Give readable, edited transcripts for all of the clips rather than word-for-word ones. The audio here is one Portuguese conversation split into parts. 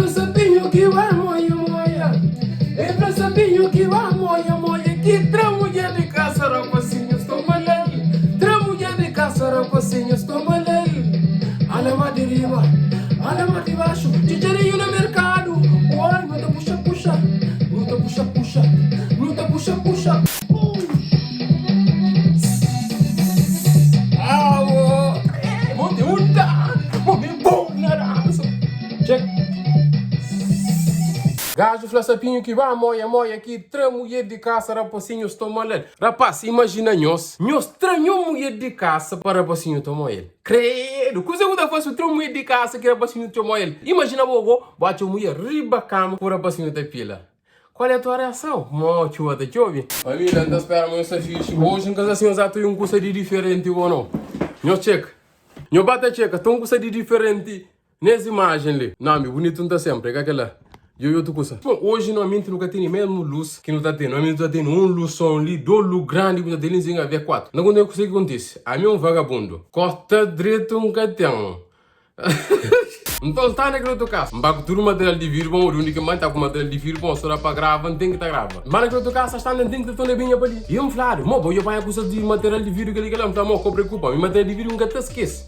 Sabinho que vai moia moia. Sabinho que vai moia moia. Que tramulha de caça rapacinho estou malel. Tramulha de caça rapacinho estou malel. Alama de riba, alama de baixo. Tijerinho no mercado. Oi, luta puxa puxa. Luta puxa puxa. Luta puxa puxa. Gajo fala sapinho que vai moia moia que tra mulher de caça rapacinho estou malel. Rapaz, imagina nós tranhou mulher de caça para rapacinho tomar ele. Credo, coisa muda fosse o tra mulher de caça que rapacinho tomar ele. Imagina bogo, bate mulher riba cama para rapacinho da pila. Qual é a tua reação? Mocho, até chove. Família, anda espera meu safiche. Hoje em casa assim eu já tenho um curso de diferente ou não. Nho check. Nho bata check, tem um curso de diferente nessa imagem ali. Não, meu bonito não tá sempre, é aquela. Eu tô coisa. Hoje normalmente nunca tem mesmo luz que não tá tendo. Normalmente tá tendo um luz só ali, dois luz grande que tá tendo em haver quatro. Não quando eu consigo acontecer. A mim é um vagabundo. Corta direito um catão. Então está naquele outro caso. Mas tudo material de vidro, bom, o único que tá com material de vidro, bom, só dá para gravar, não tem que estar gravando. Mas naquele outro caso, está não tem que estar bem para ali. E eu falei, mo, eu vou coisa de material de vidro que ele quer, então, mo, preocupa. Mas material de vidro nunca te esquece.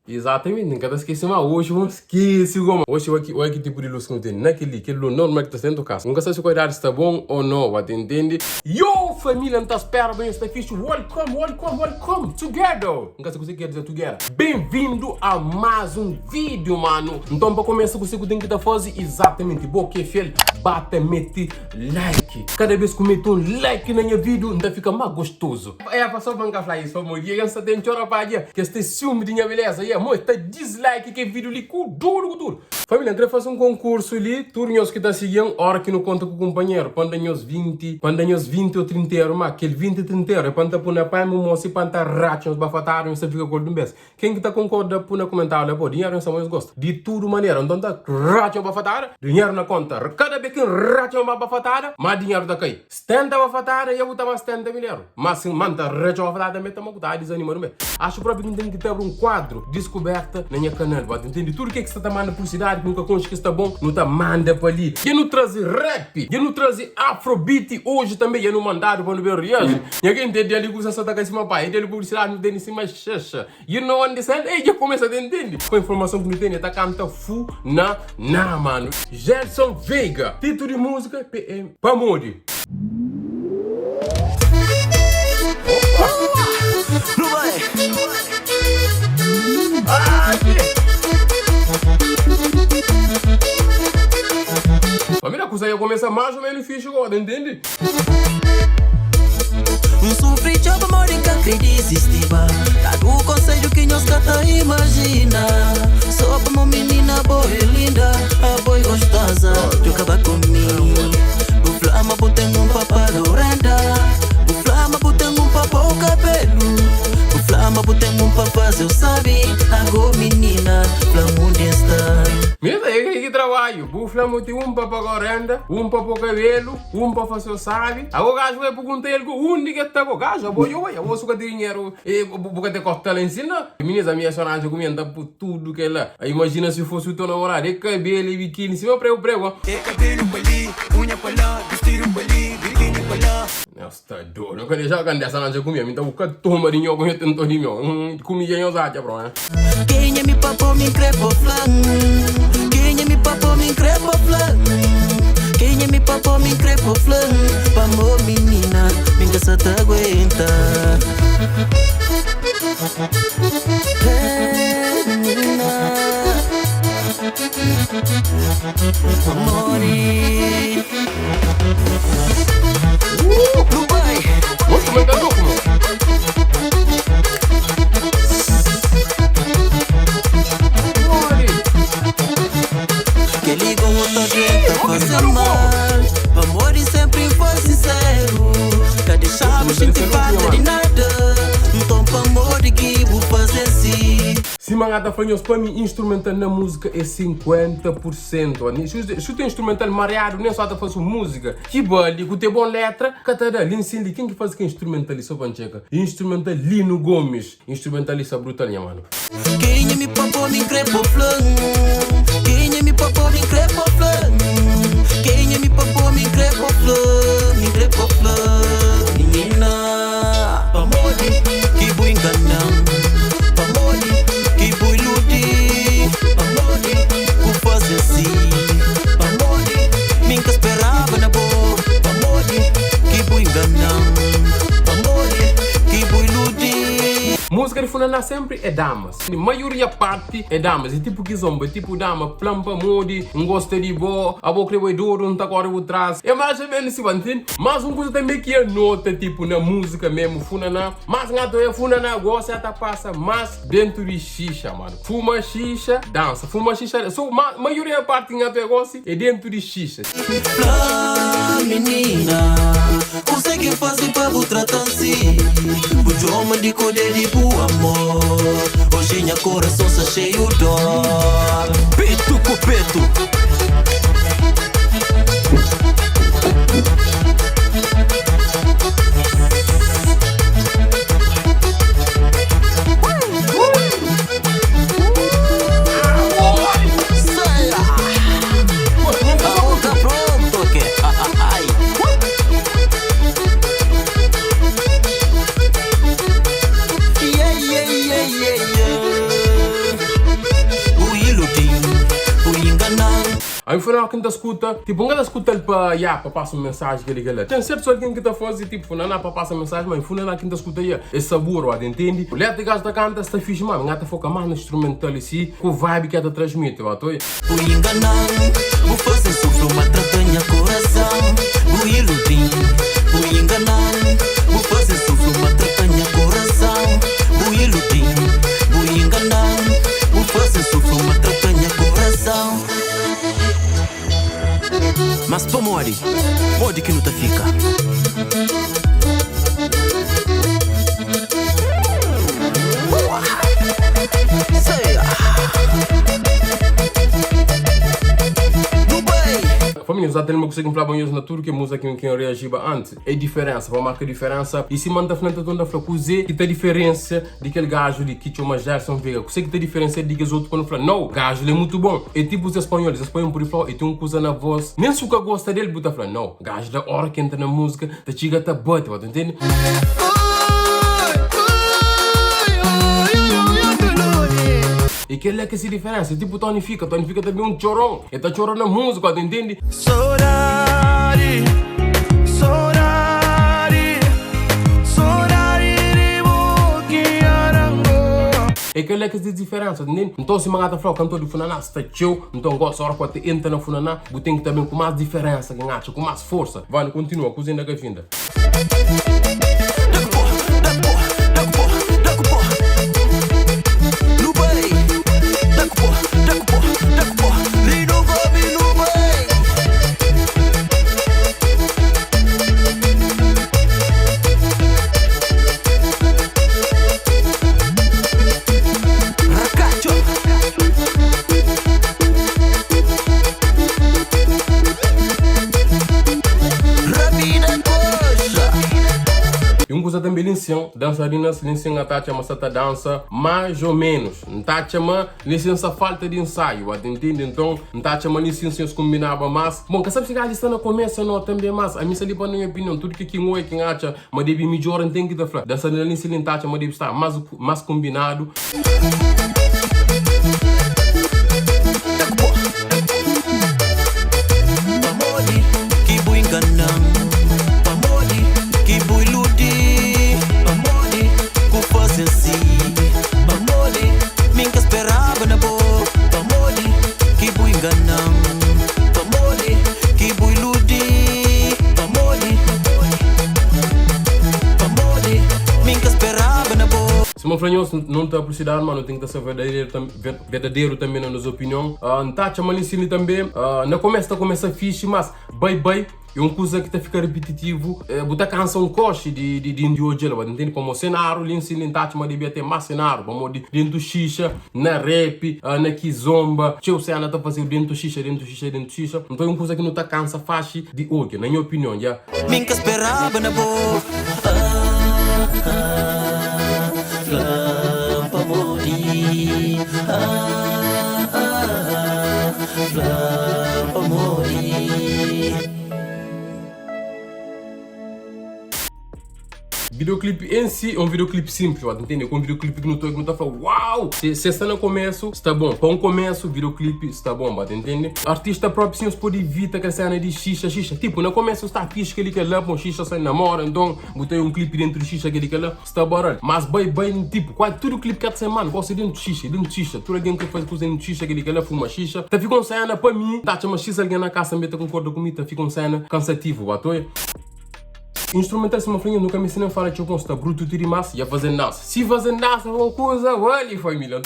Exatamente, nunca te esquece, mas hoje eu esqueci como. Hoje olha que tipo de luz que eu tenho. Naquele luz normal que está sendo caso. Nunca sei se o cuidado está bom ou não, você entende? Yo, família, não está esperando bem, está fixe. Welcome together. Nunca sei o que quer dizer together. Bem-vindo a mais um vídeo, mano. Então, para começar, você tem que fazer exatamente o que fez. Bata, mete like. Cada vez que eu meto um like na minha vídeo, ainda fica mais gostoso. É, passou para falar isso, família. E essa tem chora para dia, que este ciúme de minha beleza. Amor, tá dislike que vídeo ali com duro. Família, entrei fazer um concurso ali, turnos que tá seguindo, hora que não conta com o companheiro, pandanhos 20 ou 30 euros, mas aquele 20 e 30 euros, panta por na pai, moço, panta ratos, bafataram, você fica com o mês. Quem que tá concorda por na comentário, pô, dinheiro não mais gosta. De tudo maneira, então tá ratos, bafataram, dinheiro na conta. Cada vez que ratos, bafataram, mais dinheiro tá cair. 70 bafataram, eu vou 70 mil euros. Mas se manta ratos, bafataram, também tá desanimando mesmo. Acho próprio que tem que ter um quadro descoberta na minha canal, você entende? Tudo que você está mandando por cidade, que nunca consta que está bom, não tá manda para ali. Eu não trazer rap, eu não trazer afrobeat hoje também, eu não mandar para não ver reagir. Ninguém entende ali que você está em cima pai, ele publicidade não tem em cima xexa. You know understand? Ei, já começa a entender. Com a informação que não tem, tá canta fu na mano. Gerson Veiga, título de música PM Pamori. Família, a coisa aí começa mais ou menos fixe agora, entende? Sofri job moringa acredita sistema. Dado o conselho que nós cata imagina. Só pra uma menina boa e linda, a boa e gostosa, tu acaba comigo. O flama botando um papá lorenda. O flama botando um papá o cabelo. O flama botando um papá eu sabe. Agora menina, flama onde está. Mesmo aí que trabalho, o flama tem um papá gorenda, um papá cabelo, um papá seu sabe. Agora o gajo vai perguntar ele onde que está o gajo. Eu vou sugar dinheiro e vou ter cortar lá em cima. Meninas, a minha sonagem comenta por tudo que ela. Imagina se fosse o teu namorado, e cabelo e biquíni, se meu prego. É cabelo para ali, unha para lá, vestido para ali, biquíni para lá. Nossa, tá doido. Eu quero já cantar essa sonagem comigo, então vou tomar de nhoco, eu tento de nhoco. Comia em osada, bro, né? Quem é me papo, me crepo flan. Quem é me papo, me crepo flan. Quem é me papo, me crepo flan. Pamo menina, me gasta te aguenta. Menina, amore. Dubai. Vamos comentar louco, mano. Que ligam outra gente fazer mal. Amor e sempre foi sincero. Cadê chave, gente falta de nada. Então pra amor que vou fazer sim. Se mangata fanhos para mim, instrumental na música é 50%. Se o teu instrumental mareado, nem só fazer música, que bali, que tem boa letra, catada, lincindi, quem que faz que instrumentalista pancheca? Instrumental Lino Gomes, instrumentalista brutal, minha mano. Quem é me papo, me crepo flan. Quem é me papo, Funaná sempre é damas. A maioria parte é damas. E tipo que zomba, tipo dama, plampa, modi, gosta de boa, a boca é duro, não tá agora o trás. É mais ou menos assim, entende? Mas uma coisa também que é nota, tipo, na música mesmo, Funaná. Mas gato é Funaná, gosta até passa, mas dentro de xixa, mano. Fuma xixa, dança. Fuma xixa, a maioria parte gato é gosta é dentro de xixa. Menina, consegue fazer pra vos tratar assim? O homem de poder e o amor. Hoje minha coração está cheio de dor. Peito com peito. Aí Funaná que não escuta, tipo, não escuta ele para passar uma mensagem que ele quer. Tem certo alguém que está fazendo, tipo, Funaná para passar mensagem, mas Funaná que não escuta aí, é sabor, ó, entende? O letra de gajo da canta está fixe, mano, não foca mais no instrumental assim, com o vibe que ela transmite, ó, tô aí. Vou enganar, vou fazer sofrer uma tratanha coração. Vou iludir, vou enganar, vou fazer sofrer uma tratanha coração. Vou iludir, vou enganar, vou fazer sofrer uma tratanha coração. Mas pô, mori que não tá fica. Família, já tem uma coisa que me falava na Turquia, música que eu reagiva antes. É diferença, vamos marcar diferença. E se manda frente a toda a flor, que tem diferença de aquele gajo de que tinha uma Gerson Vega. Que tem diferença de que os outros quando falam, não, gajo ele é muito bom. É tipo os espanhóis por aí fora, e tem uma coisa na voz. Nem se o que gosta dele, buta falar, não, gajo da hora que entra na música, da chiga tá bate, tá entendendo? E que é que se diferença, tipo tonifica também um chorão. Ele tá chorando na música, tá entende? Sorari, sorari, sorari de boquiarango. E que é que se diferença, tá entende? Então se mangata fala cantor de Funaná, está chill, então gosta hora quando entra na Funaná, tem que também com mais diferença, com mais força. Vai, continua, cozinha da finda. Também licença, dançarinas, licença a tacha, mas essa dança mais ou menos. Tacha, mas licença falta de ensaio, entende? Então, tacha, mas licença combinava mais. Bom, que sabe se a lista não começa, não também mais. A minha ali, para minha opinião, tudo que não é quem acha, mas deve melhor, tem que dar flor. Dançarina, licença, tacha, mas deve estar mais combinado. Se uma franhosa não está a precisar, mano, tem que ser verdadeiro também na nossa opinião. Tá chamando isso também. Não começa fixe, mas bye. É uma coisa que está fica repetitivo. Botar canção coche de indiogelo, entende? Como cenário, ali em Tati, mas devia ter mais cenário. Vamos dentro do xixa, na rap, na kizomba. Se você anda a fazer dentro do xixa. Então é uma coisa que não está cansa fácil de hoje, na minha opinião, já. Minha esperava na boa. Pra morrer, pra morrer. Videoclipe em si é um videoclipe simples, ó, entende? Com um videoclipe que não tá falando, uau! Se está no começo, está bom. Para um começo, videoclipe está bom, ó, entende? Artista próprio, sim, pode evitar que cena de xixa. Tipo, no começo está fixe que ele quer lá, com xixa sai namora, então botei um clipe dentro de xixa que ele quer lá, está bom. Mas bem, tipo, quase tudo clipe que você mano, gosta dentro de xixa. Tudo alguém que faz coisa dentro de xixa que ele quer lá, fuma xixa. Tá ficando cena para mim, tá chamando xixa alguém na casa, também concorda comigo, tá ficando cena cansativo, ó, instrumental se uma frinha nunca me ensinou a falar que eu gosto bruto de massa e a fazer nada. Se fazer nada é uma coisa, olha família.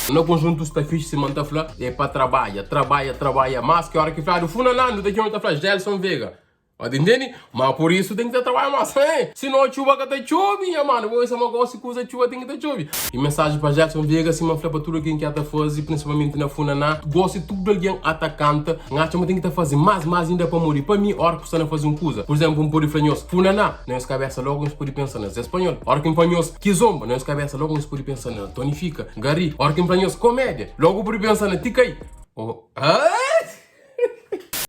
No conjunto está fixe se mantém falar é para trabalha, mas que hora que fala do funanando daqui onde tá falando Gelson Vega. Entende? Mas por isso tem que ter trabalho mais, hein? Se não chuva que tá chovendo, mano. Vou esse negócio que usa chuva tem que ter chovendo. E mensagem para Gelson Vega, se uma flapa tudo quem quer fazer, principalmente na Funaná, gosta de tudo alguém atacante, acha que tem que fazer mais ainda para morrer. Para mim, hora que você não faz uma coisa, por exemplo, um pode fanhoso, Funaná, nós cabeça logo nos pode pensar nas espanhol. Hora que um fanhoso, Kizomba, nós cabeça logo nos pode pensar na Tonifica, Gari. Hora que um fanhoso, comédia, logo pode pensar na Ticai.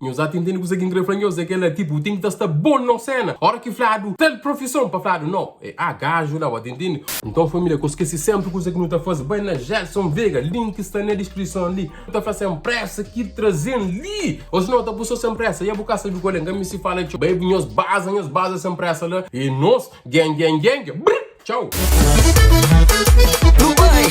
Meus atendendo que você quer engrefanhoso é que ela tipo tem que estar bom na cena. Hora que flado, tal profissão para flado, não. É gajo lá, atendendo. Então família, que eu esqueci sempre coisa que não está fazendo. Bem na Gelson Vega, link está na descrição ali. Está fazendo pressa aqui, trazendo ali. Hoje não, está por sem pressa. E a boca sabe colega, me se fala, tio. Baby, minhas bases sem pressa lá. E nós, gang. Tchau. Dubai.